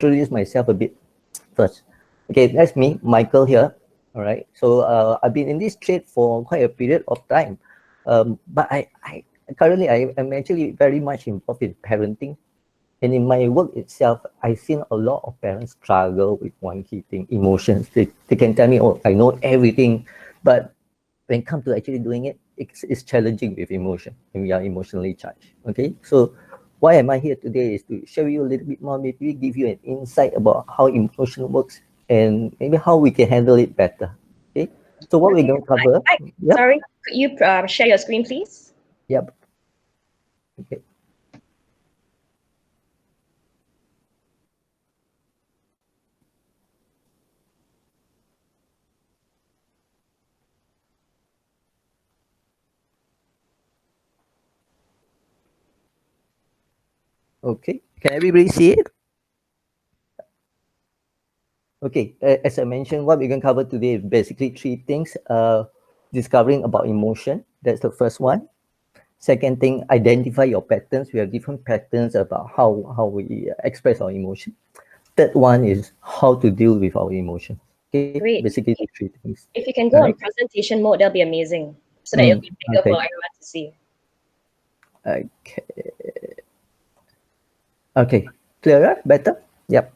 introduce myself a bit first. Okay, that's me, Michael here. All right. So I've been in this trade for quite a period of time, but I currently am actually very much involved in parenting, and in my work itself, I've seen a lot of parents struggle with one key thing: emotions. They can tell me, "Oh, I know everything," but when it comes to actually doing it, it's challenging with emotion, and we are emotionally charged. Okay, so why am I here today is to share you a little bit more, maybe give you an insight about how emotion works and maybe how we can handle it better. Okay, so what we're Okay. going to cover. Mike, Yep, sorry, could you share your screen, please? yep. Okay. Okay, can everybody see it? Okay, as I mentioned, what we're going to cover today is basically three things. Discovering about emotion, that's the first one. Second thing, identify your patterns. We have different patterns about how we express our emotion. Third one is how to deal with our emotions. Okay, Great. basically the three things. If you can All go right. on presentation mode, that'll be amazing, so that it'll be bigger for Okay. everyone to see. Okay. Okay. Clearer? Better? Yep.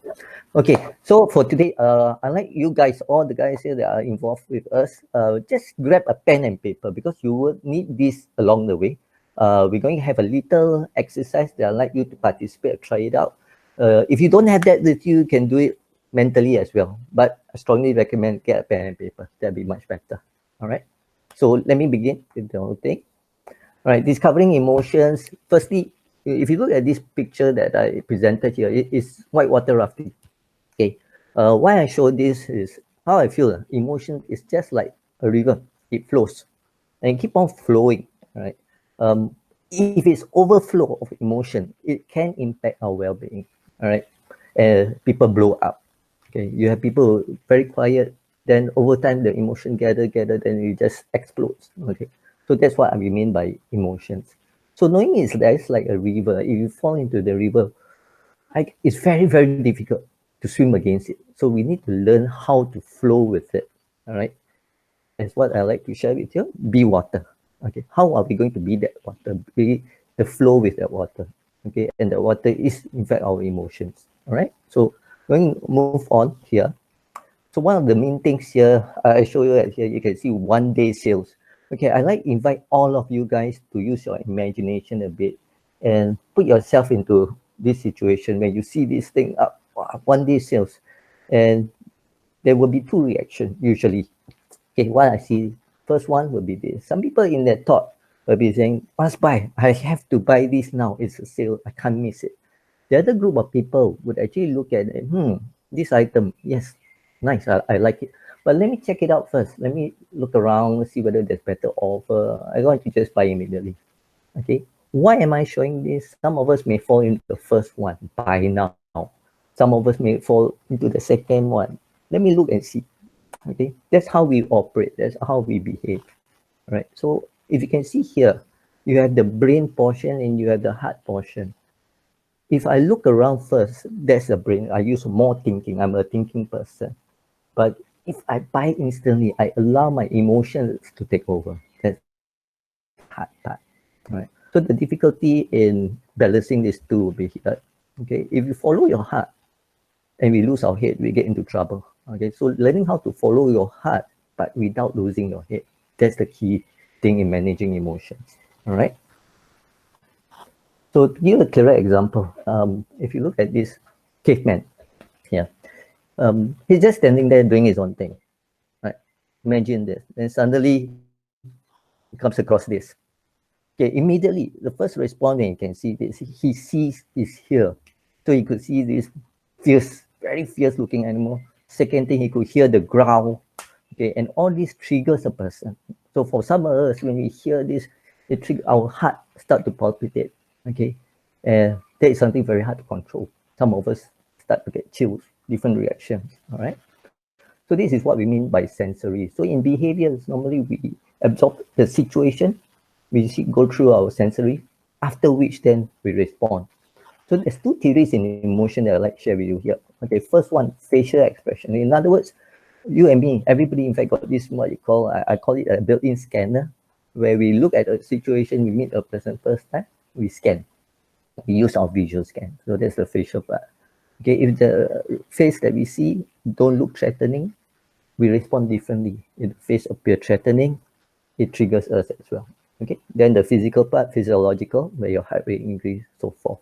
Okay. So for today, I like you guys, all the guys here that are involved with us, just grab a pen and paper because you will need this along the way. We're going to have a little exercise that I'd like you to participate, try it out. If you don't have that with you, you can do it mentally as well. But I strongly recommend get a pen and paper. That'll be much better. All right. So let me begin with the whole thing. All right, discovering emotions. Firstly, if you look at this picture that I presented here, it is whitewater rafting. Okay, why I show this is how I feel. Emotion is just like a river; it flows and keep on flowing. Right. If it's overflow of emotion, it can impact our well-being. All right, people blow up. Okay, you have people very quiet, then over time the emotion gather, then it just explodes. Okay, so that's what I mean by emotions. So knowing is there's like a river. If you fall into the river, it's very difficult to swim against it. So we need to learn how to flow with it. All right, that's what I like to share with you. Be water. Okay, how are we going to be that water? Be the flow with that water. Okay, and the water is in fact our emotions. All right, so going to move on here. So one of the main things here, I show you here, you can see 1 day sales. Okay, I like invite all of you guys to use your imagination a bit and put yourself into this situation when you see this thing up, wow, 1 day sales. And there will be two reactions usually. Okay, what I see, first one will be this. Some people in their thought will be saying, must buy, I have to buy this now, it's a sale, I can't miss it. The other group of people would actually look at it, this item, yes, nice, I like it. But let me check it out first. Let me look around, see whether there's better offer. I don't want to just buy immediately. Okay. Why am I showing this? Some of us may fall into the first one, buy now. Some of us may fall into the second one. Let me look and see. Okay. That's how we operate. That's how we behave. Right. So if you can see here, you have the brain portion and you have the heart portion. If I look around first, that's the brain. I use more thinking. I'm a thinking person. But if I buy instantly, I allow my emotions to take over. That's the heart part. Right. So the difficulty in balancing these two will be here. Okay. If you follow your heart and we lose our head, we get into trouble. Okay. So learning how to follow your heart, but without losing your head. That's the key thing in managing emotions. All right. So to give a clearer example, if you look at this caveman here, he's just standing there doing his own thing. Right? Imagine this. Then suddenly he comes across this. Okay, immediately the first response when he can see this, he sees is here. So he could see this fierce, very fierce looking animal. Second thing, he could hear the growl. Okay, and all these triggers a person. So for some of us, when we hear this, it trigger our heart start to palpitate. Okay, and that is something very hard to control. Some of us start to get chills, different reactions. All right. So this is what we mean by sensory. So in behaviors, normally we absorb the situation, we go through our sensory, after which then we respond. So there's two theories in emotion that I'd like to share with you here. Okay, first one, facial expression. In other words, you and me, everybody in fact got this, what you call, I call it a built-in scanner, where we look at a situation, we meet a person first time, we scan. We use our visual scan. So that's the facial part. Okay, if the face that we see don't look threatening, we respond differently. If the face appear threatening, it triggers us as well. Okay, then the physical part, physiological, where your heart rate increase, so forth.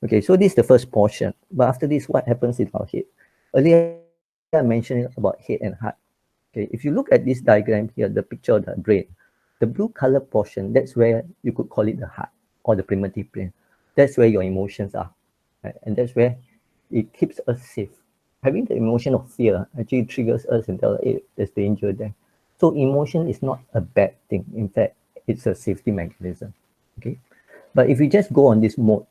Okay, so this is the first portion. But after this, what happens in our head? Earlier, I mentioned about head and heart. Okay, if you look at this diagram here, the picture of the brain, the blue color portion, that's where you could call it the heart or the primitive brain. That's where your emotions are. Right? And that's where it keeps us safe. Having the emotion of fear actually triggers us and tells, hey, there's danger there. So emotion is not a bad thing. In fact, it's a safety mechanism. Okay. But if you just go on this mode,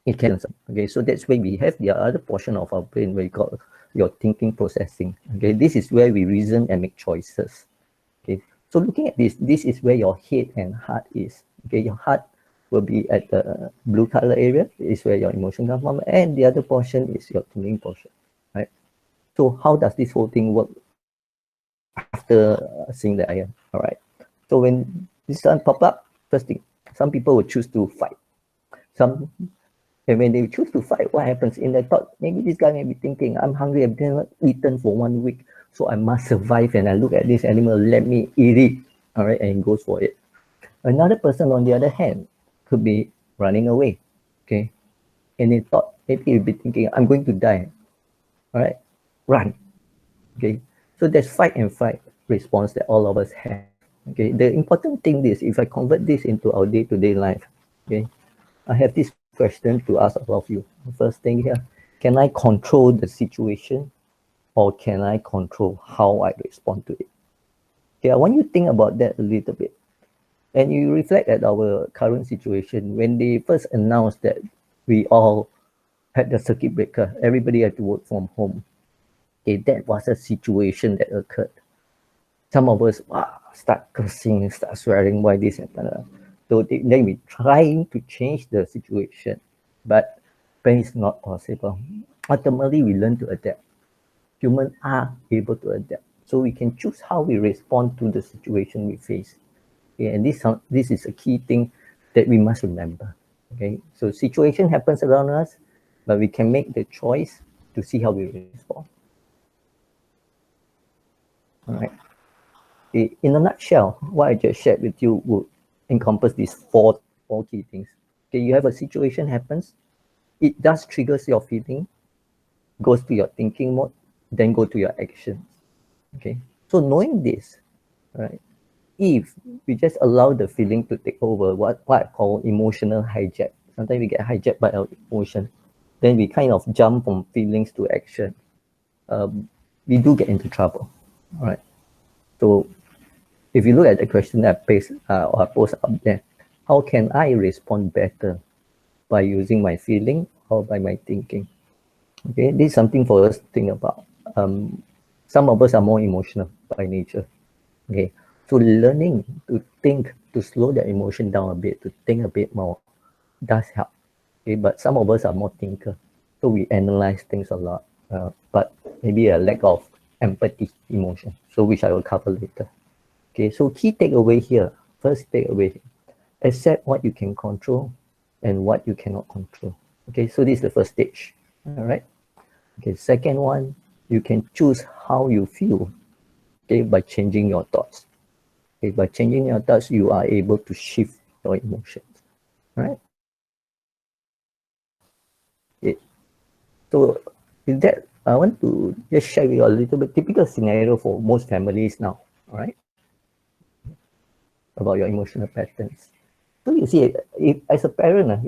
it can. Okay, so that's where we have the other portion of our brain where you call your thinking processing. Okay, this is where we reason and make choices. Okay, so looking at this is where your head and heart is. Okay, your heart will be at the blue color area, is where your emotion comes from, and the other portion is your thinking portion, right? So how does this whole thing work after seeing the iron? All right, so when this one pop up, first thing, some people will choose to fight. And when they choose to fight, what happens? In the thought, maybe this guy may be thinking, I'm hungry, I've been eaten for 1 week, so I must survive. And I look at this animal, let me eat it. All right, and he goes for it. Another person, on the other hand, could be running away. Okay, and in thought, maybe he'll be thinking, I'm going to die. All right, run. Okay, so there's fight and flight response that all of us have. Okay, the important thing is if I convert this into our day-to-day life, okay, I have this question to ask all of you. First thing here, can I control the situation or can I control how I respond to it? Okay, I want you to think about that a little bit. And you reflect at our current situation. When they first announced that we all had the circuit breaker, everybody had to work from home. Okay, that was a situation that occurred. Some of us start cursing, start swearing, why this happened. So then we trying to change the situation, but it's not possible. Ultimately, we learn to adapt. Humans are able to adapt. So we can choose how we respond to the situation we face. Okay, and this is a key thing that we must remember. Okay, so situation happens around us, but we can make the choice to see how we respond. All right. In a nutshell, what I just shared with you would encompass these four key things. Okay, you have a situation happens, it does triggers your feeling, goes to your thinking mode, then go to your actions. Okay, so knowing this, right? If we just allow the feeling to take over, what I call emotional hijack. Sometimes we get hijacked by our emotion, then we kind of jump from feelings to action. We do get into trouble. All right. So if you look at the question that I post up there, how can I respond better by using my feeling or by my thinking? Okay, this is something for us to think about. Some of us are more emotional by nature. Okay, so learning to think, to slow the emotion down a bit, to think a bit more, does help. Okay, but some of us are more thinker, so we analyze things a lot, but maybe a lack of empathy, emotion. So which I will cover later. Okay, so key takeaway here, first takeaway, accept what you can control and what you cannot control. Okay, so this is the first stage. All right. Okay, second one, you can choose how you feel. Okay, by changing your thoughts. Okay, by changing your thoughts, you are able to shift your emotions. Right. Okay. So with that, I want to just share with you a little bit typical scenario for most families now. All right. About your emotional patterns. So you see, if, as a parent,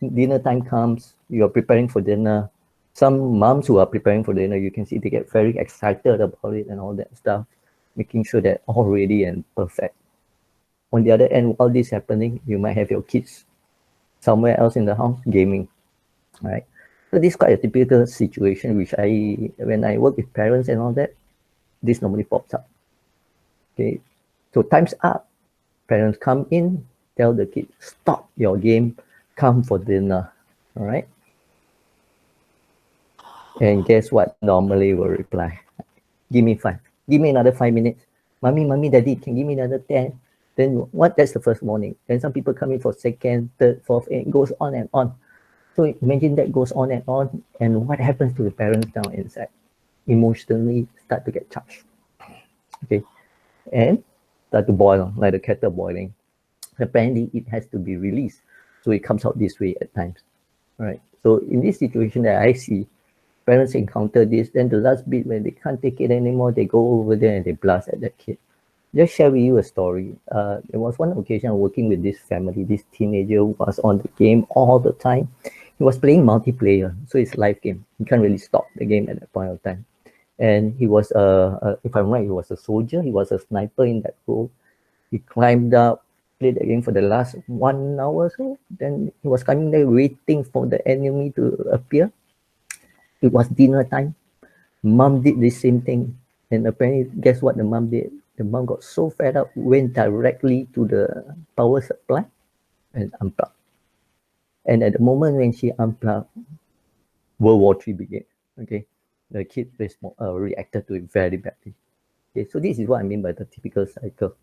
dinner time comes, you're preparing for dinner. Some moms who are preparing for dinner, you can see they get very excited about it and all that stuff, making sure that all ready and perfect. On the other end, while this happening, you might have your kids somewhere else in the house gaming, right? So this is quite a typical situation, which when I work with parents and all that, this normally pops up. Okay, so time's up. Parents come in, tell the kid, stop your game, come for dinner. All right. And guess what? Normally will reply, give me 5. Give me another 5 minutes. Mommy, daddy, can give me another 10. Then what? That's the first morning. Then some people come in for second, third, fourth, and it goes on and on. So imagine that goes on. And what happens to the parents down inside? Emotionally start to get charged. Okay. And start to boil, like the kettle boiling. Apparently it has to be released. So it comes out this way at times. All right. So in this situation that I see, parents encounter this, then the last bit when they can't take it anymore, they go over there and they blast at that kid. Just share with you a story. There was one occasion working with this family, this teenager who was on the game all the time. He was playing multiplayer, so it's live game. You can't really stop the game at that point of time. And he was, if I'm right, he was a soldier. He was a sniper in that role. He climbed up, played the game for the last 1 hour or so. Then he was coming there waiting for the enemy to appear. It was dinner time. Mom did the same thing. And apparently, guess what the mom did? The mom got so fed up, went directly to the power supply and unplugged. And at the moment when she unplugged, World War III began. Okay, the kid reacted to it very badly. Okay, so this is what I mean by the typical cycle.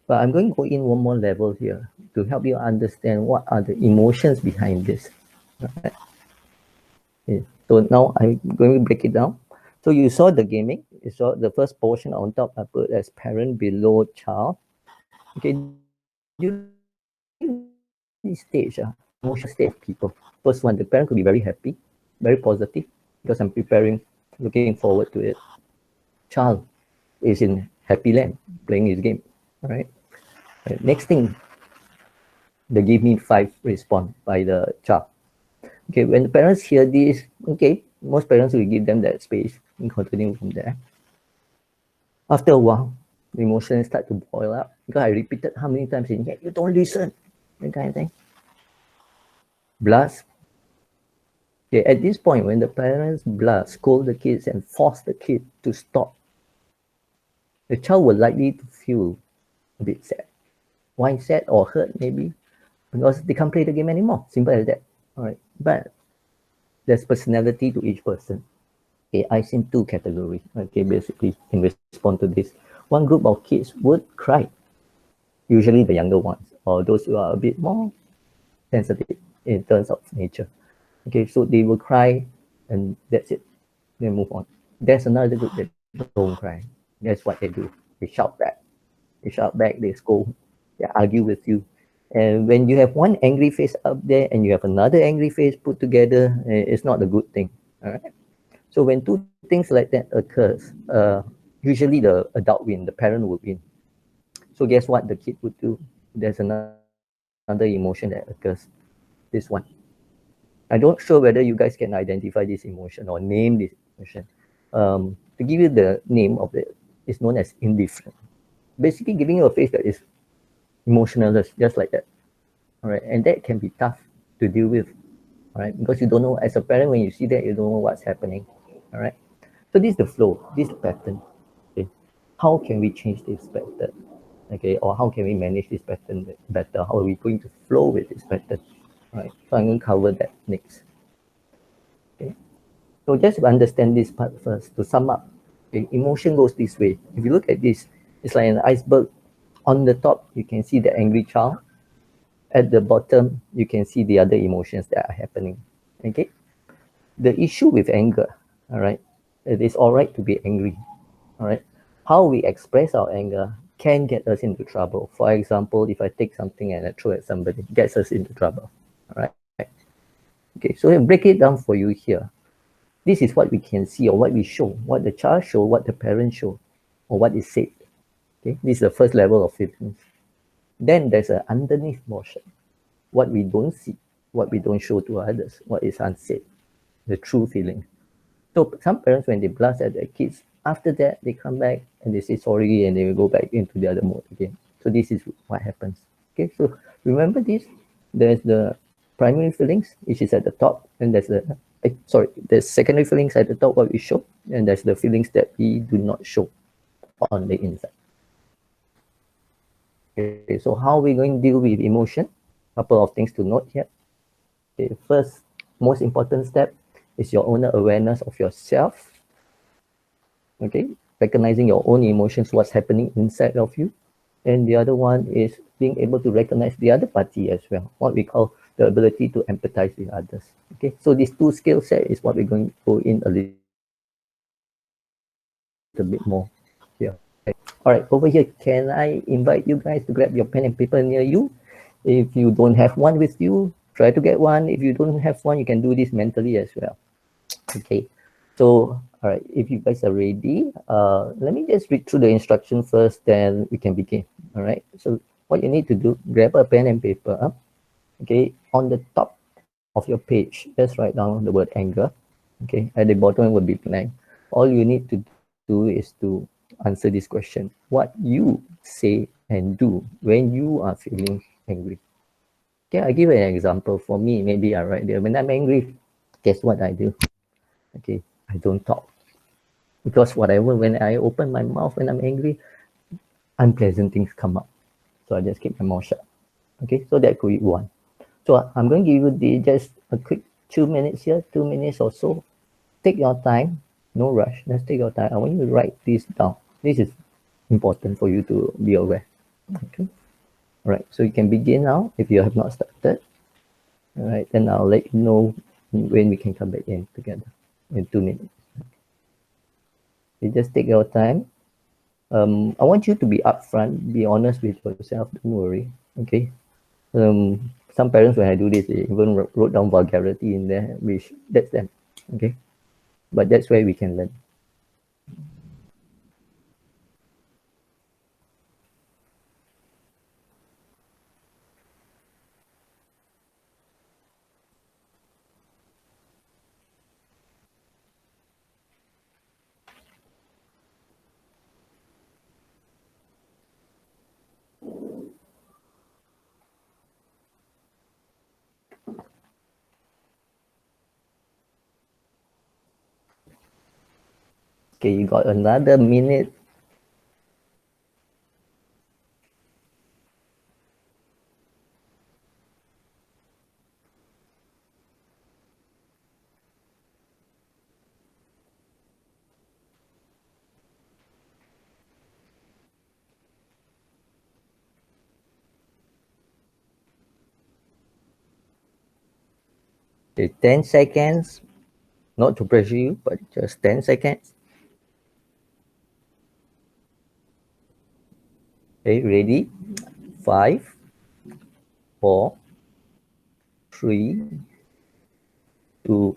But I'm going to go in one more level here to help you understand what are the emotions behind this. Right? Okay. So now I'm going to break it down. So you saw the gaming. You saw the first portion on top. I put as parent below child. Okay, during this stage, emotional state of people. First one, the parent could be very happy, very positive, because I'm preparing, looking forward to it. Child is in happy land, playing his game. All right. Next thing, the give me 5 response by the child. Okay, when the parents hear this, okay, most parents will give them that space and continue from there. After a while, the emotions start to boil up because I repeated how many times in here, you don't listen, that kind of thing. Blast. Okay, at this point, when the parents blast, scold the kids and force the kid to stop, the child will likely to feel a bit sad. Why sad or hurt maybe? Because they can't play the game anymore. Simple as that. All right. But there's personality to each person. Okay, I see 2 categories. Okay, basically in response to this. One group of kids would cry. Usually the younger ones, or those who are a bit more sensitive in terms of nature. Okay, so they will cry and that's it. They move on. There's another group that don't cry. That's what they do. They shout back. They shout back, they scold, they argue with you. And when you have one angry face up there and you have another angry face put together, it's not a good thing. All right. So when 2 things like that occurs, usually the adult win, the parent would win. So guess what the kid would do? There's another emotion that occurs. This one. I'm not sure whether you guys can identify this emotion or name this emotion. To give you the name of it, it's known as indifferent. Basically giving you a face that is emotionless, just like that. All right, and that can be tough to deal with. All right, because you don't know, as a parent, when you see that, you don't know what's happening. All right, so this is the flow, this is the pattern. Okay, how can we change this pattern? Okay, or how can we manage this pattern better? How are we going to flow with this pattern? All right, so I'm going to cover that next. Okay, so just to understand this part first, to sum up, okay, emotion goes this way. If you look at this, it's like an iceberg. On the top, you can see the angry child. At the bottom, you can see the other emotions that are happening. Okay. The issue with anger, all right, it is all right to be angry. All right. How we express our anger can get us into trouble. For example, if I take something and I throw at somebody, it gets us into trouble. All right. Okay. So I break it down for you here. This is what we can see or what we show, what the child show, what the parent show, or what is said. Okay. This is the first level of feelings. Then there's an underneath portion, what we don't see, what we don't show to others, what is unsaid, the true feeling. So some parents, when they blast at their kids, after that, they come back and they say sorry and they will go back into the other mode again. So this is what happens. Okay, so remember this, there's the primary feelings, which is at the top, and there's there's secondary feelings at the top, what we show, and there's the feelings that we do not show on the inside. Okay, so how are we going to deal with emotion? Couple of things to note here. Okay, first, most important step is your own awareness of yourself. Okay, recognizing your own emotions, what's happening inside of you. And the other one is being able to recognize the other party as well, what we call the ability to empathize with others. Okay, so these two skill set is what we're going to go in a little bit more here. All right, over here, can I invite you guys to grab your pen and paper near you? If you don't have one with you, try to get one. If you don't have one, you can do this mentally as well. Okay, so all right, if you guys are ready, let me just read through the instruction first, then we can begin. All right, so what you need to do, grab a pen and paper. Okay, on the top of your page, just write down the word anger. Okay, at the bottom will be blank. All you need to do is to answer this question: what you say and do when you are feeling angry. Okay, I'll give you an example. For me, maybe I write there, when I'm angry, guess what I do? Okay, I don't talk. Because whatever, when I open my mouth when I'm angry, unpleasant things come up. So I just keep my mouth shut. Okay, so that could be one. So I'm going to give you just a quick 2 minutes here, 2 minutes or so. Take your time, no rush. Just take your time. I want you to write this down. This is important for you to be aware. Okay. All right. So you can begin now if you have not started. All right. Then I'll let you know when we can come back in together in 2 minutes. You just take your time. I want you to be upfront, be honest with yourself. Don't worry. Okay. Some parents, when I do this, they even wrote down vulgarity in there, which that's them. Okay. But that's where we can learn. Okay, you got another minute. Okay, 10 seconds. Not to pressure you, but just 10 seconds. Okay, ready? 5, 4, 3, 2,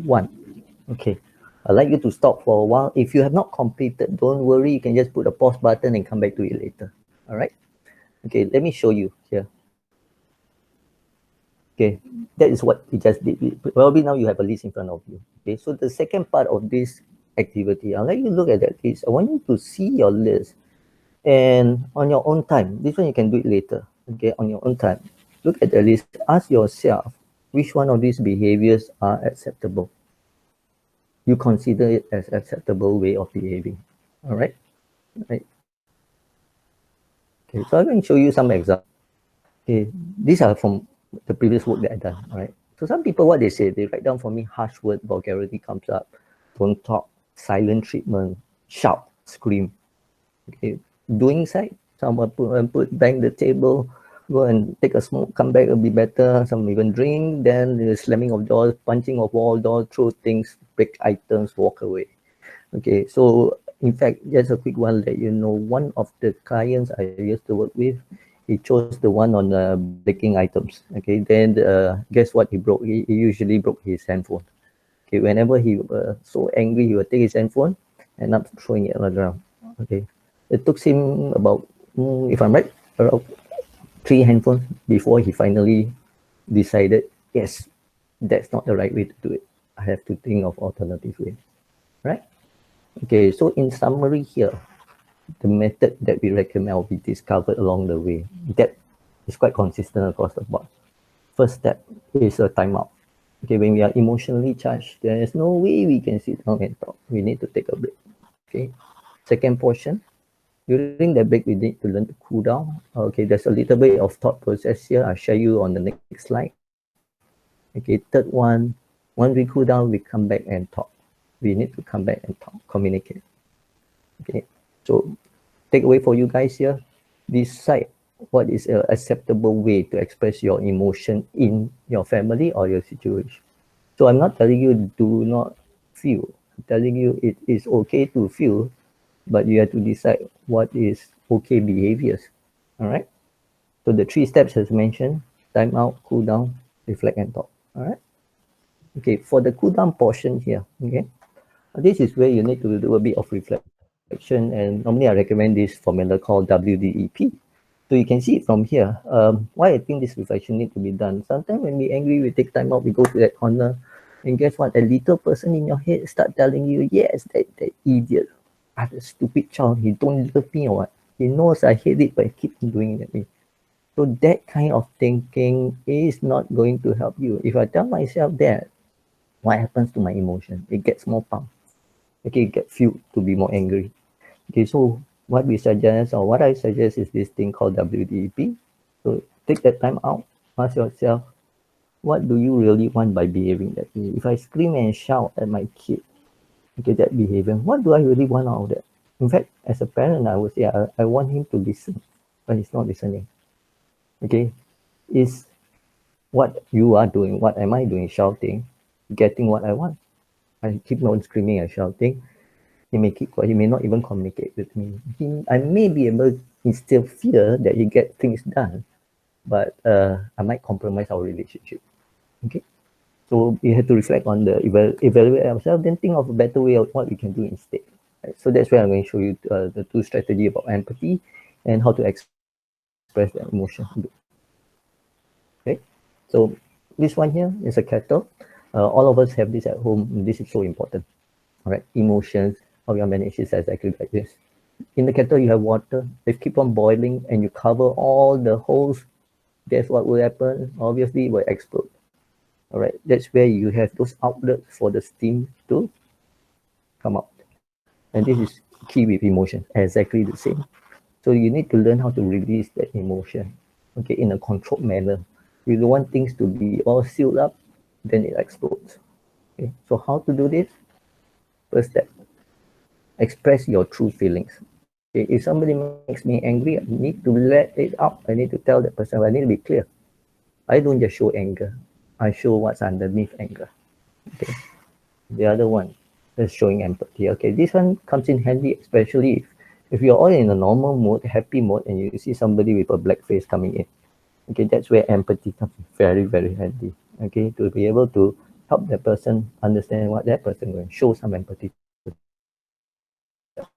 1. Okay. I'd like you to stop for a while. If you have not completed, don't worry. You can just put a pause button and come back to it later. All right. Okay, let me show you here. Okay, that is what we just did. Probably now you have a list in front of you. Okay, so the second part of this activity, I'll let you look at that list. I want you to see your list and on your own time. This one you can do it later. Okay, on your own time. Look at the list. Ask yourself which one of these behaviors are acceptable. You consider it as acceptable way of behaving. All right. Right. Okay, so I'm going to show you some examples. Okay, these are from the previous work that I done. All right. So some people, what they say, they write down for me harsh word, vulgarity comes up, don't talk, silent treatment, shout, scream. Okay, doing side, someone put bang the table, go and take a smoke, come back, it'll be better. Some even drink, then the slamming of doors, punching of wall door, throw things, break items, walk away. Okay, so in fact, just a quick one that you know, one of the clients I used to work with, he chose the one on breaking items. Okay, then guess what he broke? He usually broke his handphone. Okay, whenever he so angry, he would take his handphone and up throwing it on the ground. Okay, it took him about, if I'm right, around 3 handphones before he finally decided, yes, that's not the right way to do it. I have to think of alternative way, right? Okay, so in summary here, the method that we recommend will be discovered along the way. That is quite consistent across the board. First step is a timeout. Okay, when we are emotionally charged, there is no way we can sit down and talk. We need to take a break. Okay. Second portion, During that break, we need to learn to cool down. Okay, there's a little bit of thought process here. I'll share you on the next slide. Okay, third one, once we cool down, we come back and talk. We need to come back and talk, communicate. Okay, so takeaway for you guys here, decide what is an acceptable way to express your emotion in your family or your situation. So I'm not telling you do not feel. I'm telling you it is okay to feel, but you have to decide what is okay behaviors. All right. So the 3 steps as mentioned: time out, cool down, reflect, and talk. All right. Okay. For the cool down portion here, okay, this is where you need to do a bit of reflection, and normally I recommend this formula called WDEP. So you can see it from here. Why I think this reflection need to be done. Sometimes when we angry, we take time out, we go to that corner, and guess what? A little person in your head start telling you, yes, that idiot, that stupid child, he don't love me or what? He knows I hate it, but he keeps doing it at me. So that kind of thinking is not going to help you. If I tell myself that, what happens to my emotion? It gets more pumped. Okay, it gets fueled to be more angry. Okay, so what we suggest or what I suggest is this thing called WDEP. So take that time out, ask yourself, what do you really want by behaving that way? If I scream and shout at my kid, okay, that behavior, what do I really want out of that? In fact, as a parent, I would say I want him to listen, but he's not listening. Okay, is what you are doing, what am I doing, shouting, getting what I want? I keep on screaming and shouting. He may keep quiet. He may not even communicate with me. I may be able to instill fear that he get things done, but I might compromise our relationship. Okay, so we have to reflect on the evaluate ourselves, then think of a better way of what we can do instead. Right? So that's where I'm going to show you the 2 strategy about empathy and how to express that emotion. Okay, so this one here is a kettle. All of us have this at home. This is so important. All right, emotions, how you manage is exactly like this. In the kettle, you have water. They keep on boiling, and you cover all the holes. Guess what will happen? Obviously, it will explode. All right, that's where you have those outlets for the steam to come out. And this is key with emotion, exactly the same. So you need to learn how to release that emotion, okay, in a controlled manner. You don't want things to be all sealed up, then it explodes. Okay, so how to do this? First step, express your true feelings. Okay, if somebody makes me angry, I need to let it out. I need to tell that person, I need to be clear. I don't just show anger. I show what's underneath anger. Okay. The other one is showing empathy. Okay, this one comes in handy, especially if you're all in a normal mode, happy mode, and you see somebody with a black face coming in. Okay, that's where empathy comes very, very handy. Okay, to be able to help that person understand what that person going, show some empathy to that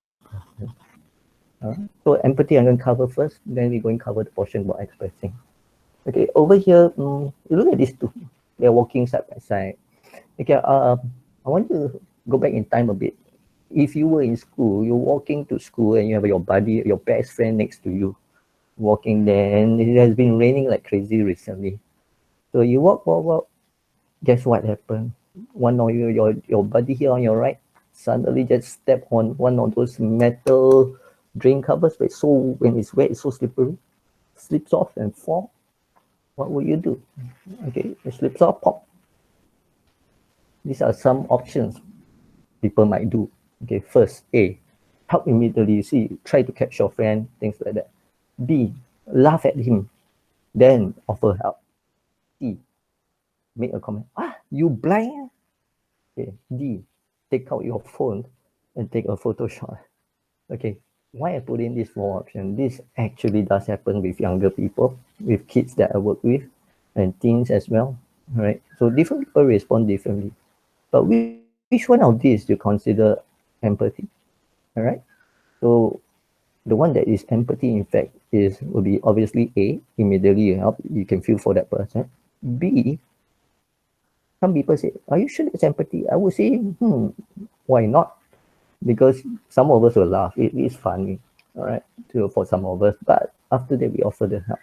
person. So empathy I'm going to cover first, then we're going to cover the portion about expressing. Okay, over here, you look at these two. They're walking side by side. Okay, I want to go back in time a bit. If you were in school, you're walking to school and you have your buddy, your best friend next to you, walking there, and it has been raining like crazy recently. So you walk. Guess what happened? One of your buddy here on your right suddenly just step on one of those metal drain covers, but so when it's wet, it's so slippery, slips off and fall. What will you do? Okay, it slips off, pop. These are some options people might do. Okay, first, A, help immediately. See, try to catch your friend, things like that. B, laugh at him, then offer help. C, make a comment. Ah, you blind? Okay. D, take out your phone and take a photo shot. Okay, why I put in this 4 option? This actually does happen with younger people, with kids that I work with, and teens as well. Right? So different people respond differently. But which one of these you consider empathy? All right. So the one that is empathy, in fact, will be obviously A. Immediately you help, you can feel for that person. B. Some people say, "Are you sure it's empathy?" I would say, why not? Because some of us will laugh. It is funny, all right, for some of us. But after that, we offer the help.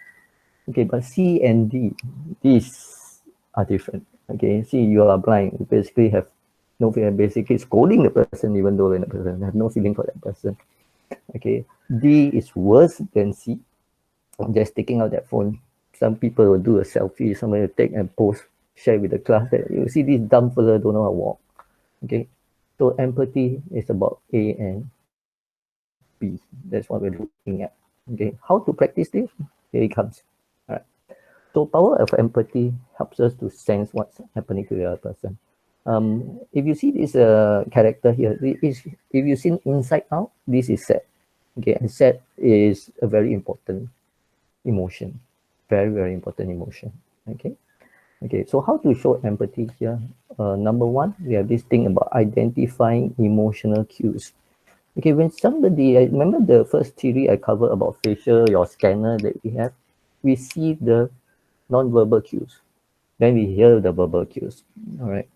Okay, but C and D, these are different. Okay, C, you are blind. You basically have no fear. Basically, scolding the person, even though the person have no feeling for that person. Okay, D is worse than C. Just taking out that phone. Some people will do a selfie, somebody will take and post, share with the class that you see this dumb fella don't know how to walk. Okay, so empathy is about A and B. That's what we're looking at. Okay, how to practice this? Here it comes. All right. So power of empathy helps us to sense what's happening to the other person. If you see this character here, if you see Inside Out, this is sad. Okay, and sad is a very important emotion, very very important emotion. Okay, okay. So how to show empathy here? Number one, we have this thing about identifying emotional cues. Okay, when somebody, I remember the first theory I covered about facial, your scanner that we have, we see the non-verbal cues, then we hear the verbal cues. All right.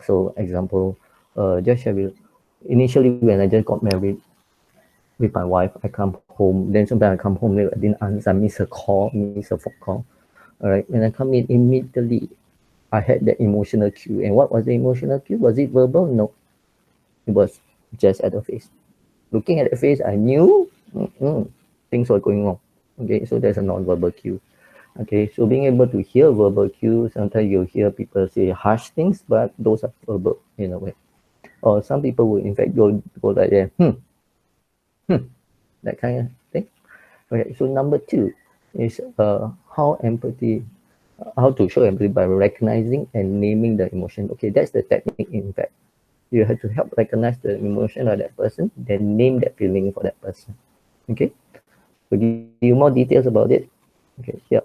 So example, just share with, initially when I just got married with my wife, I come home, then sometimes I come home late, I didn't answer, I miss a call, miss a phone call. All right. When I come in immediately, I had that emotional cue. And what was the emotional cue? Was it verbal? No, it was just at the face. Looking at the face, I knew things were going wrong. Okay, so there's a non-verbal cue. Okay, so being able to hear verbal cues, sometimes you hear people say harsh things, but those are verbal in a way. Or some people will in fact go like that, that kind of thing. Okay, so number two is how to show empathy by recognizing and naming the emotion. Okay, that's the technique in fact. You have to help recognize the emotion of that person, then name that feeling for that person. Okay, so give you more details about it. Okay, here.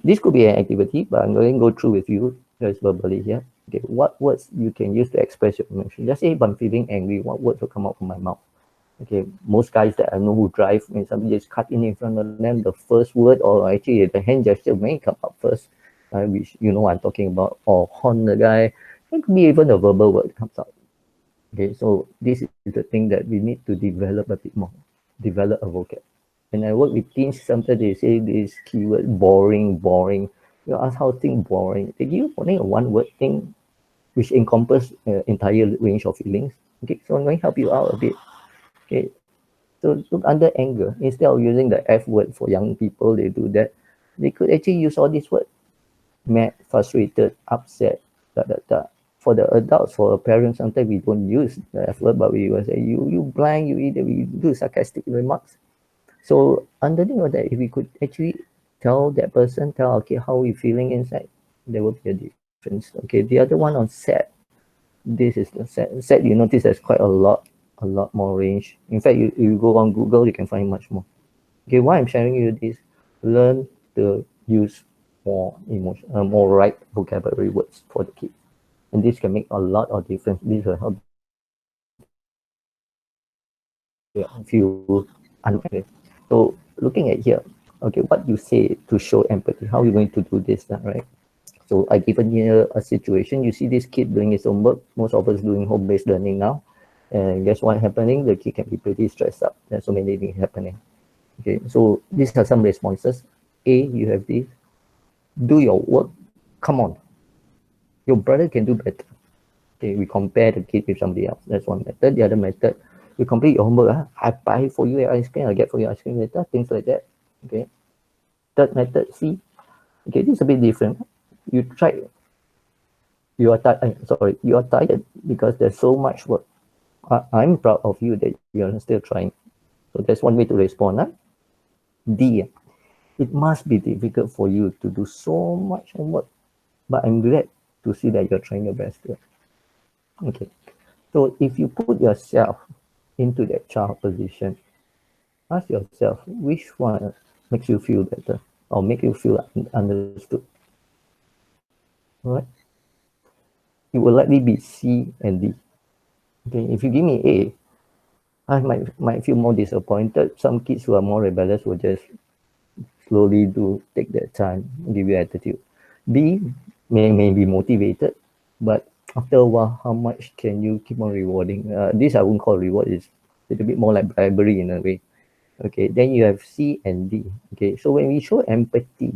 This could be an activity, but I'm going to go through with you just verbally here. Okay, what words you can use to express your emotion? Just say if I'm feeling angry, what words will come out from my mouth? Okay, most guys that I know who drive, when somebody is cutting in front of them, the first word or actually the hand gesture may come up first, which you know what I'm talking about, or horn the guy. It could be even a verbal word comes out. Okay, so this is the thing that we need to develop a bit more, develop a vocab. When I work with teens, sometimes they say this keyword boring, boring. You ask how thing boring. They give you only a one word thing which encompass entire range of feelings. Okay, so I'm going to help you out a bit. Okay, so look under anger. Instead of using the F word for young people, they do that. They could actually use all these words: mad, frustrated, upset, da da da. For the adults, for parents, sometimes we don't use the F word, but we will say, you blind, you idiot, we do sarcastic remarks. So underneath of that, if we could actually tell that person, okay, how we feeling inside, there will be a difference. Okay, the other one on sad, this is the sad. You notice there's quite a lot more range. In fact, you go on Google, you can find much more. Okay, why I'm sharing you this, learn to use more emotion, more right vocabulary words for the kids. And this can make a lot of difference. This will help feel unfair. So looking at here, okay, what you say to show empathy, how are you going to do this, right? So I given here a situation. You see this kid doing his homework. Most of us doing home-based learning now. And guess what happening? The kid can be pretty stressed out. There's so many things happening. Okay, so these are some responses. A, you have this. Do your work. Come on. Your brother can do better. Okay, we compare the kid with somebody else. That's one method. The other method, you complete your homework. I buy for you ice cream. I get for you ice cream later. Things like that. Okay. Third method, C. Okay, this is a bit different. You try. You are tired. Sorry, you are tired because there's so much work. I'm proud of you that you're still trying. So that's one way to respond. Huh? D. It must be difficult for you to do so much homework, but I'm glad to see that you're trying your best here. Okay. So if you put yourself into that child position, ask yourself which one makes you feel better or make you feel understood. All right. It will likely be C and D. Okay. If you give me A, I might feel more disappointed. Some kids who are more rebellious will just slowly take their time, give you attitude. B may be motivated, but after a while, how much can you keep on rewarding? This I won't call reward, it's a little bit more like bribery in a way. Okay, then you have C and D. Okay, so when we show empathy,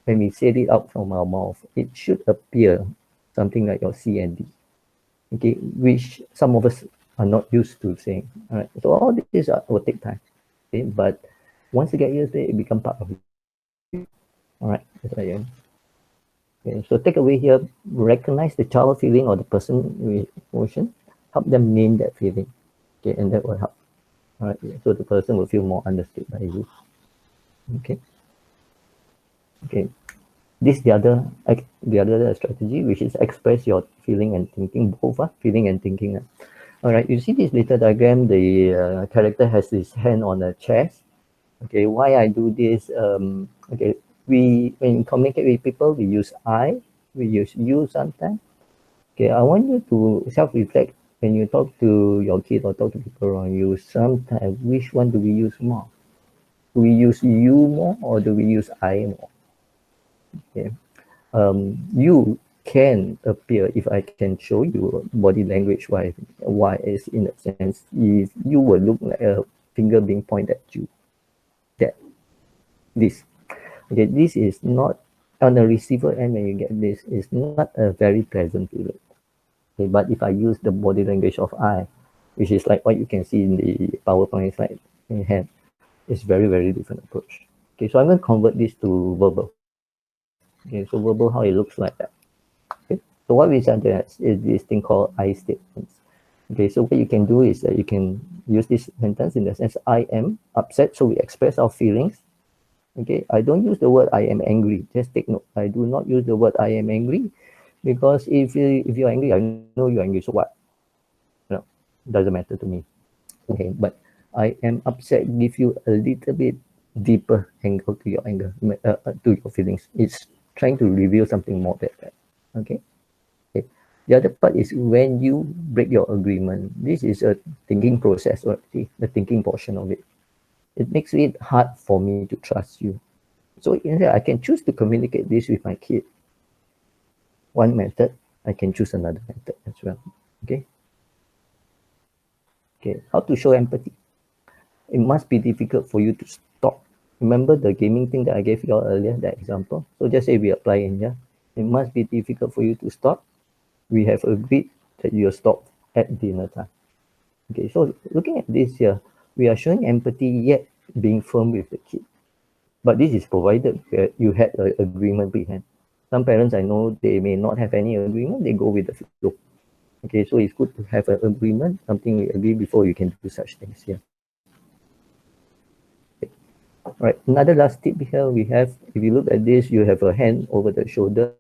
when we say it out from our mouth, it should appear something like your C and D. Okay, which some of us are not used to saying. All right. So all this will take time. Okay. But once you get used to it, it becomes part of you. All right. That's what I am. Okay. So take away here, recognize the child feeling or the person with emotion, help them name that feeling. Okay, and that will help. All right. So the person will feel more understood by you. Okay. Okay. This the other strategy, which is express your feeling and thinking, both feeling and thinking. All right, you see this little diagram, the character has his hand on the chest. Okay, why I do this? Okay, when we communicate with people, we use I, we use you sometimes. Okay, I want you to self-reflect when you talk to your kid or talk to people around you. Sometimes, which one do we use more? Do we use you more or do we use I more? Okay. You can appear if I can show you body language why is in a sense if you will look like a finger being pointed at you. That this okay, this is not on the receiver end when you get this is not a very pleasant feeling. Okay, but if I use the body language of I, which is like what you can see in the PowerPoint slide in hand, it's very different approach. Okay, so I'm going to convert this to verbal. Okay, so verbal how it looks like that. Okay. So what we suggest is this thing called I statements. Okay, so what you can do is that you can use this sentence in the sense I am upset, so we express our feelings. Okay, I don't use the word I am angry. Just take note. I do not use the word I am angry because if you're angry, I know you're angry. So what? No, doesn't matter to me. Okay, but I am upset. Give you a little bit deeper angle to your anger, to your feelings. It's trying to reveal something more than that. Okay. Okay. The other part is when you break your agreement. This is a thinking process, or the thinking portion of it. It makes it hard for me to trust you. So I can choose to communicate this with my kid. One method, I can choose another method as well. Okay. Okay. How to show empathy? It must be difficult for you to stop. Remember the gaming thing that I gave you earlier, that example? So just say we apply in here. It must be difficult for you to stop. We have agreed that you'll stop at dinner time. Okay, so looking at this here, we are showing empathy yet being firm with the kid. But this is provided that you had an agreement behind. Some parents I know, they may not have any agreement, they go with the flow. Okay, so it's good to have an agreement, something we agree before you can do such things here. Okay. All right, another last tip here we have, if you look at this, you have a hand over the shoulder.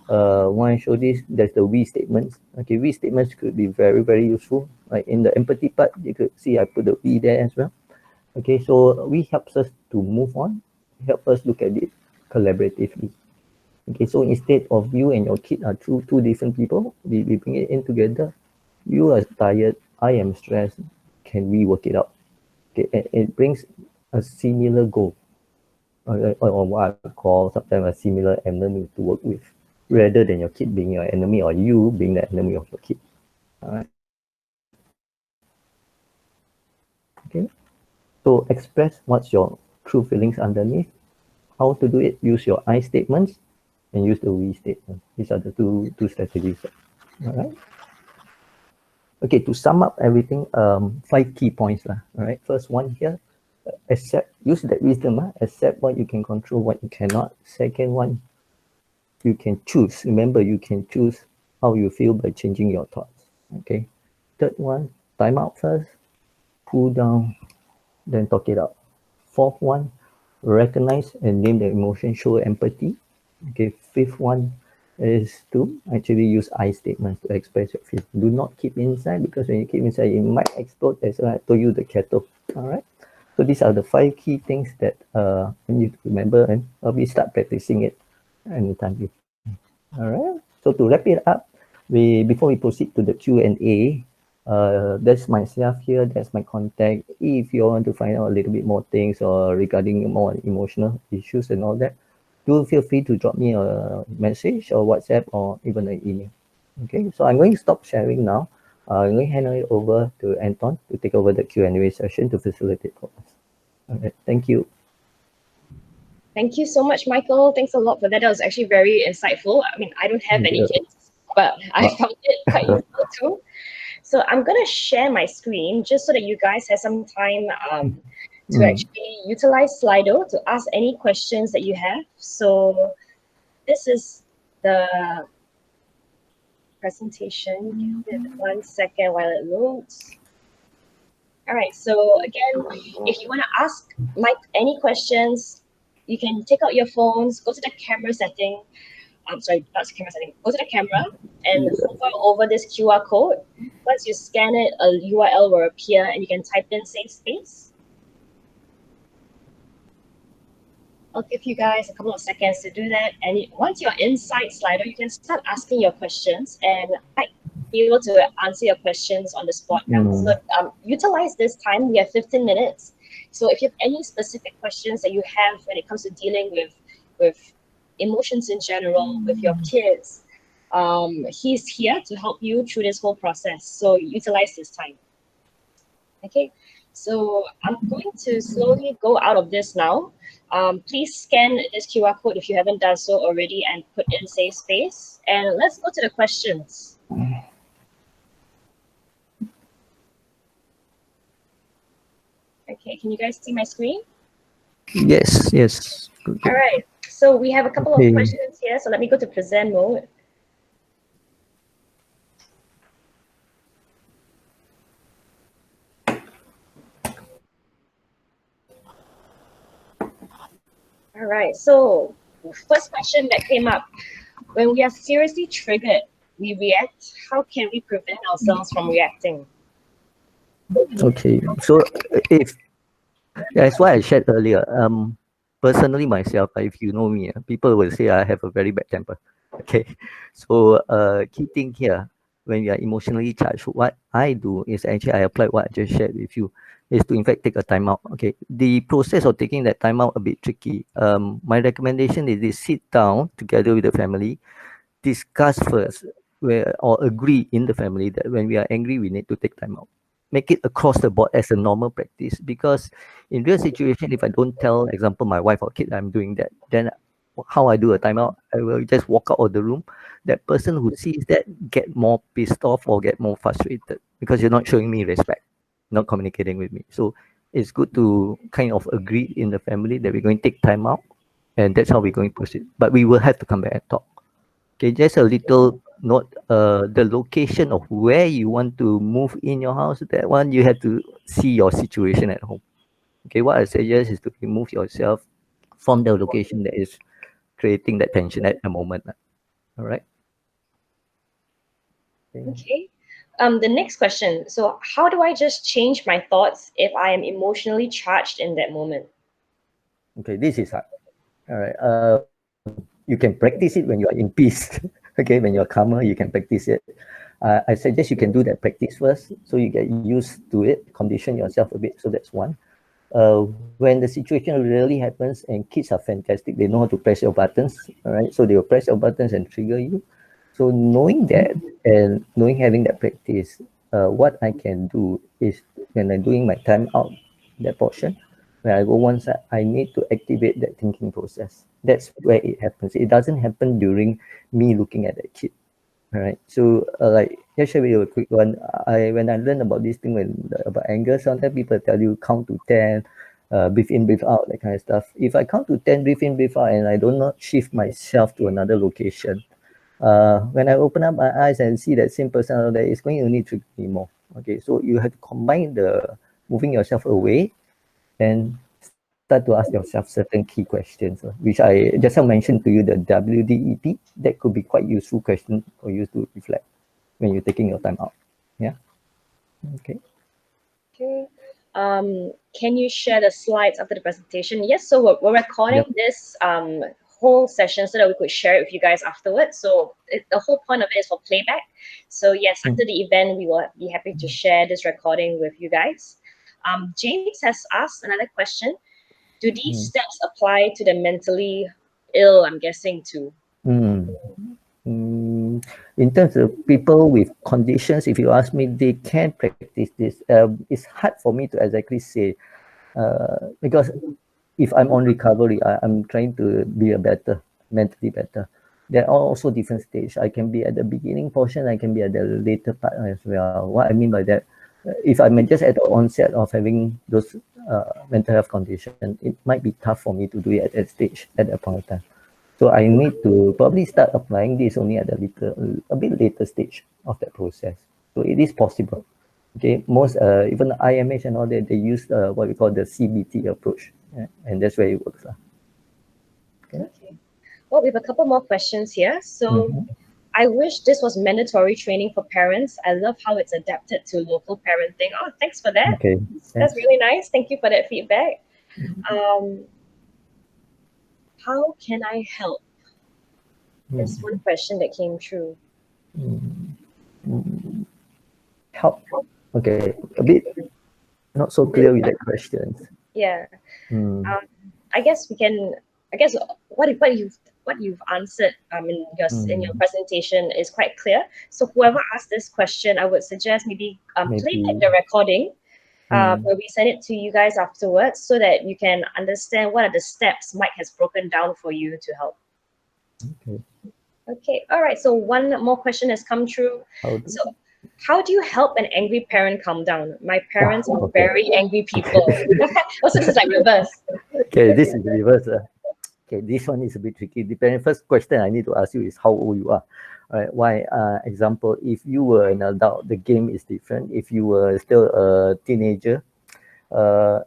Why I show this, there's the we statements. Okay, we statements could be very useful. Like in the empathy part, you could see I put the we there as well. Okay, so we helps us to move on, help us look at it collaboratively. Okay, so instead of you and your kid are two different people, we bring it in together. You are tired, I am stressed. Can we work it out? Okay, and it brings a similar goal, or what I call sometimes a similar enemy to work with, rather than your kid being your enemy or you being the enemy of your kid. All right. Okay. So express what's your true feelings underneath. How to do it? Use your I statements and use the we statement. These are the two strategies. All right. Okay, to sum up everything, 5 key points. All right. First one here, use that wisdom, accept what you can control, what you cannot. Second one, you can choose. Remember, you can choose how you feel by changing your thoughts. Okay. Third one, time out first, cool down, then talk it out. Fourth one, recognize and name the emotion, show empathy. Okay. Fifth one is to actually use I statements to express your feelings. Do not keep inside, because when you keep inside, it might explode. As I told you, the kettle. All right. So these are the 5 key things that you need to remember, and we start practicing it anytime you. All right. So to wrap it up, before we proceed to the Q&A, that's myself here. That's my contact. If you want to find out a little bit more things or regarding more emotional issues and all that, do feel free to drop me a message or WhatsApp or even an email. Okay. So I'm going to stop sharing now. I'm going to hand it over to Anton to take over the Q&A session to facilitate for us. All right. Thank you. Thank you so much, Michael. Thanks a lot for that. That was actually very insightful. I mean, I don't have any kids, but I found it quite useful too. So I'm gonna share my screen just so that you guys have some time to actually utilize Slido to ask any questions that you have. So this is the presentation. Give it 1 second while it loads. All right, so again, if you want to ask Mike any questions, you can take out your phones, go to the camera setting. I'm sorry, not camera setting. Go to the camera and hover over this QR code. Once you scan it, a URL will appear and you can type in Safe Space. I'll give you guys a couple of seconds to do that. And once you're inside Slido, you can start asking your questions and I be able to answer your questions on the spot now. So utilize this time. We have 15 minutes. So if you have any specific questions that you have when it comes to dealing with emotions in general, with your kids, he's here to help you through this whole process. So utilize this time. Okay, so I'm going to slowly go out of this now. Please scan this QR code if you haven't done so already and put in Safe Space. And let's go to the questions. Okay, can you guys see my screen? Yes, yes. All right, so we have a couple of questions here. So let me go to present mode. All right, so first question that came up, when we are seriously triggered, we react. How can we prevent ourselves from reacting? Okay, so if that's why I shared earlier. Personally myself, if you know me, people will say I have a very bad temper. Okay, so key thing here, when you are emotionally charged, what I do is actually I apply what I just shared with you, is to in fact take a timeout. Okay, the process of taking that timeout a bit tricky. My recommendation is this: sit down together with the family, discuss first, or agree in the family that when we are angry, we need to take time out. Make it across the board as a normal practice, because in real situation, if I don't tell, example, my wife or kid I'm doing that, then how I do a timeout, I will just walk out of the room. That person who sees that get more pissed off or get more frustrated because you're not showing me respect, not communicating with me. So it's good to kind of agree in the family that we're going to take time out, and that's how we're going to proceed. But we will have to come back and talk. Okay, just a little note, the location of where you want to move in your house, that one you have to see your situation at home. Okay, what I suggest is to remove yourself from the location that is creating that tension at the moment. All right. Okay. The next question. So how do I just change my thoughts if I am emotionally charged in that moment? Okay, this is hard. All right. You can practice it when you are in peace. Okay, when you're calmer, you can practice it. I suggest you can do that practice first, so you get used to it, condition yourself a bit. So that's one. When the situation really happens, and kids are fantastic, they know how to press your buttons. All right, so they will press your buttons and trigger you. So knowing that and knowing having that practice, what I can do is when I'm doing my time out, that portion, when I go one side, I need to activate that thinking process. That's where it happens. It doesn't happen during me looking at that kid. All right. So like, just share with you a quick one. When I learned about this thing about anger, sometimes people tell you count to 10, breathe in, breathe out, that kind of stuff. If I count to 10, breathe in, breathe out, and I do not shift myself to another location, when I open up my eyes and see that same person out there, it's going to need to be more. Okay, so you have to combine the moving yourself away and start to ask yourself certain key questions, which I just mentioned to you, the WDEP. That could be quite useful question for you to reflect when you're taking your time out. Yeah. Okay. Okay. Can you share the slides after the presentation? Yes, so we're recording this whole session so that we could share it with you guys afterwards. So the whole point of it is for playback. So yes, after the event, we will be happy to share this recording with you guys. James has asked another question. Do these steps apply to the mentally ill, I'm guessing, too? In terms of people with conditions, if you ask me, they can practice this. It's hard for me to exactly say, because if I'm on recovery, I'm trying to be mentally better. There are also different stage. I can be at the beginning portion, I can be at the later part as well. What I mean by that, if I'm just at the onset of having those mental health condition, it might be tough for me to do it at that stage, at that point of time. So I need to probably start applying this only at a bit later stage of that process. So it is possible. Okay, most even the IMH and all that, they use what we call the CBT approach, and that's where it works. Okay. Well, we have a couple more questions here. So I wish this was mandatory training for parents. I love how it's adapted to local parenting. Oh, thanks for that. Okay, That's really nice. Thank you for that feedback. How can I help? There's one question that came through. Help. Okay, a bit not so clear with that question. Yeah. I guess we can. I guess what you've answered in your presentation is quite clear. So whoever asked this question, I would suggest maybe play back the recording where we send it to you guys afterwards, so that you can understand what are the steps Mike has broken down for you to help. Okay. All right. So one more question has come through. So how do you help an angry parent calm down? My parents are very angry people. Also, this is like reverse. Okay, this is reverse. Okay, this one is a bit tricky. The first question I need to ask you is how old you are. All right. Why? Example, if you were an adult, the game is different. If you were still a teenager,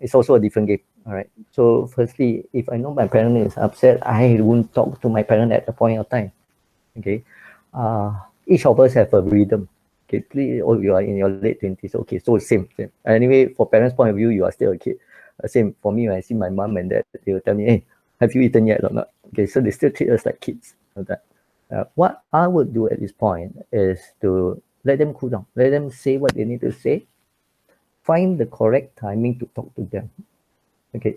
it's also a different game. All right. So firstly, if I know my parent is upset, I won't talk to my parent at the point of time. Okay. Each of us have a rhythm. Okay, you are in your late 20s. Okay, so same. Anyway, for parents' point of view, you are still a kid. Same for me, when I see my mom and dad, they will tell me, hey, have you eaten yet or not? Okay, so they still treat us like kids. What I would do at this point is to let them cool down, let them say what they need to say, find the correct timing to talk to them. Okay,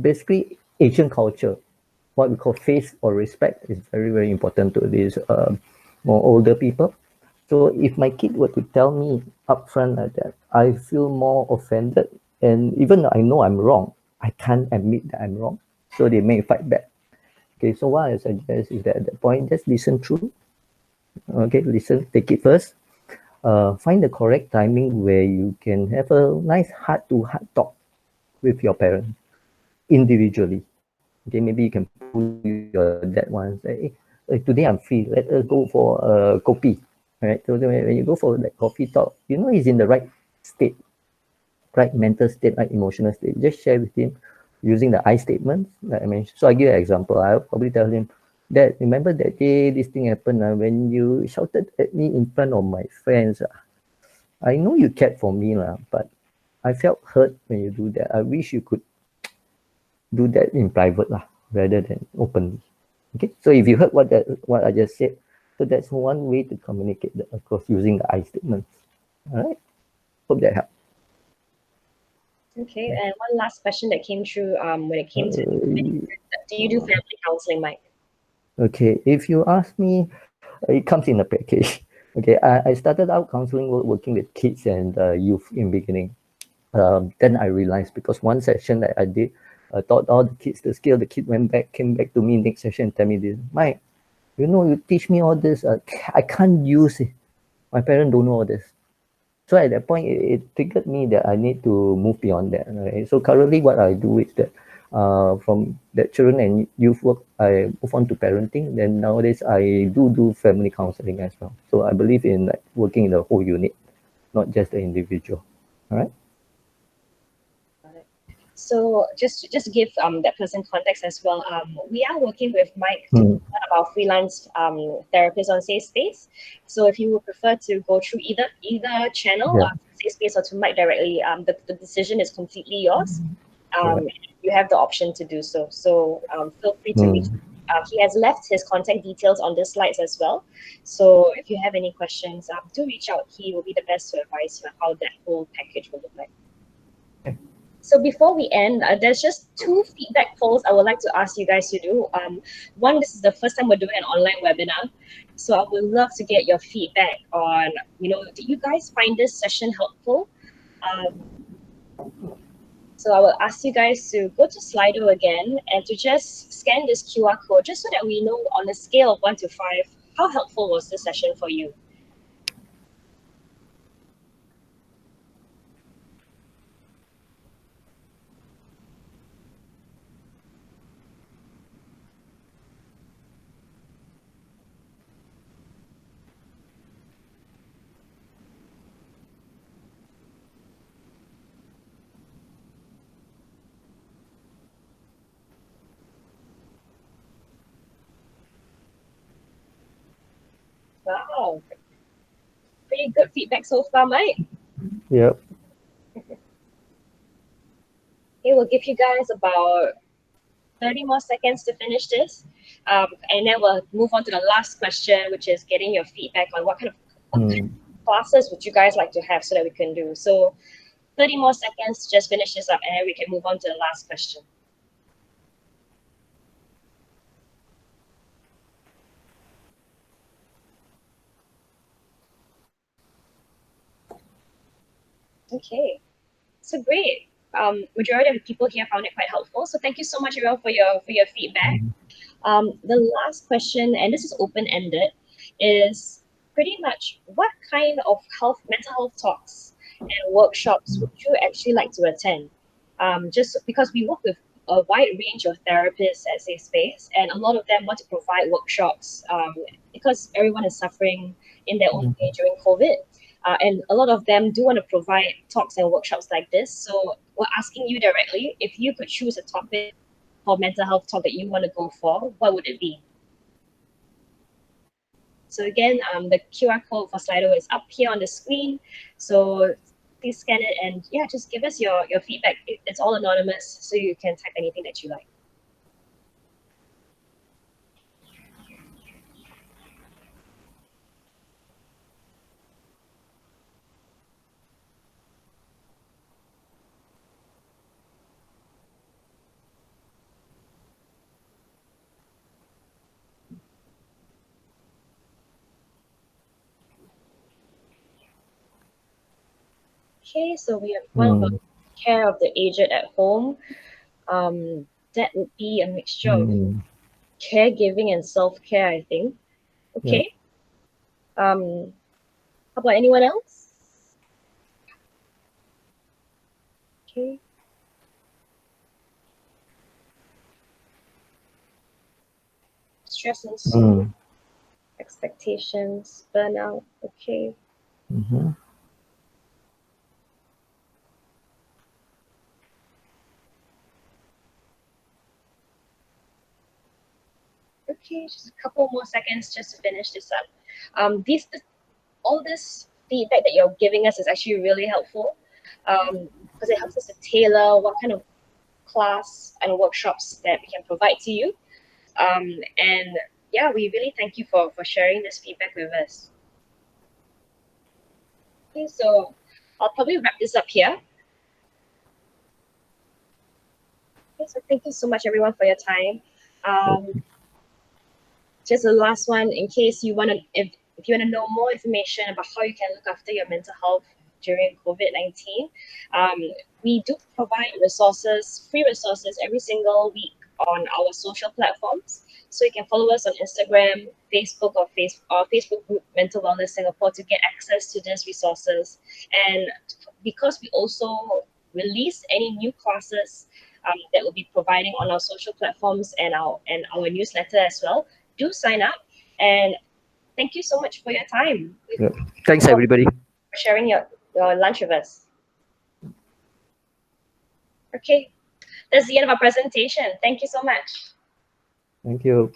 basically Asian culture, what we call faith or respect is very, very important to these more older people. So if my kid were to tell me upfront like that, I feel more offended. And even though I know I'm wrong, I can't admit that I'm wrong. So they may fight back. Okay, so what I suggest is that at that point, just listen through. Okay, listen, take it first. Find the correct timing where you can have a nice heart-to-heart talk with your parent individually. Okay, maybe you can pull your dad once. Say, hey, today I'm free. Let us go for a kopi. Right. So when you go for that coffee talk, you know he's in the right state, right mental state, right emotional state. Just share with him using the I statements that I mentioned. So I give you an example. I'll probably tell him that remember that day this thing happened when you shouted at me in front of my friends. I know you cared for me, but I felt hurt when you do that. I wish you could do that in private rather than openly. Okay. So if you heard what I just said, so that's one way to communicate that, of course, using the I statements. All right. Hope that helps. Okay. And one last question that came through when it came to do you do family counseling, Mike? Okay. If you ask me, it comes in a package. Okay. I started out counseling working with kids and youth in beginning. Then I realized, because one session that I did, I taught all the kids the skill. The kid came back to me next session and tell me this, Mike, you teach me all this. I can't use it. My parents don't know all this. So at that point, it triggered me that I need to move beyond that. Right? So currently, what I do is that from that children and youth work, I move on to parenting. Then nowadays, I do family counseling as well. So I believe in working in the whole unit, not just the individual. All right. So just to give that person context as well, we are working with Mike, one of our freelance therapists on Safe Space. So if you would prefer to go through either channel, Safe Space, or to Mike directly, the decision is completely yours. You have the option to do so. So feel free to reach. He has left his contact details on the slides as well. So if you have any questions, do reach out. He will be the best to advise you on how that whole package will look like. So before we end, there's just 2 feedback polls I would like to ask you guys to do. One, this is the first time we're doing an online webinar. So I would love to get your feedback on, did you guys find this session helpful? So I will ask you guys to go to Slido again and to just scan this QR code, just so that we know on a scale of 1 to 5, how helpful was this session for you? Wow, pretty good feedback so far, Mike. Yep. Okay, we'll give you guys about 30 more seconds to finish this. And then we'll move on to the last question, which is getting your feedback on what kind of classes would you guys like to have so that we can do. So 30 more seconds to just finish this up, and then we can move on to the last question. Okay, so great. Majority of the people here found it quite helpful. So thank you so much, everyone, for your feedback. The last question, and this is open-ended, is pretty much what kind of mental health talks and workshops would you actually like to attend? Just because we work with a wide range of therapists at Safe Space, and a lot of them want to provide workshops because everyone is suffering in their own way during COVID. And a lot of them do want to provide talks and workshops like this. So we're asking you directly, if you could choose a topic for mental health talk that you want to go for, what would it be? So again, the QR code for Slido is up here on the screen. So please scan it and yeah, just give us your feedback. It's all anonymous, so you can type anything that you like. Okay, so we have one about care of the aged at home. That would be a mixture of caregiving and self-care, I think. Okay. Yeah. How about anyone else? Okay. Stress and school, expectations, burnout. Okay. Okay, just a couple more seconds just to finish this up. All this feedback that you're giving us is actually really helpful because it helps us to tailor what kind of class and workshops that we can provide to you. And yeah, we really thank you for sharing this feedback with us. Okay, so I'll probably wrap this up here. Okay, so thank you so much, everyone, for your time. Just the last one, in case you want to, if you want to know more information about how you can look after your mental health during COVID-19, we do provide resources, free resources every single week on our social platforms. So you can follow us on Instagram, Facebook, or Facebook group Mental Wellness Singapore to get access to these resources. And because we also release any new classes that we'll be providing on our social platforms and our newsletter as well, do sign up. And thank you so much for your time. Yep. Thanks, everybody. For sharing your lunch with us. Okay, that's the end of our presentation. Thank you so much. Thank you.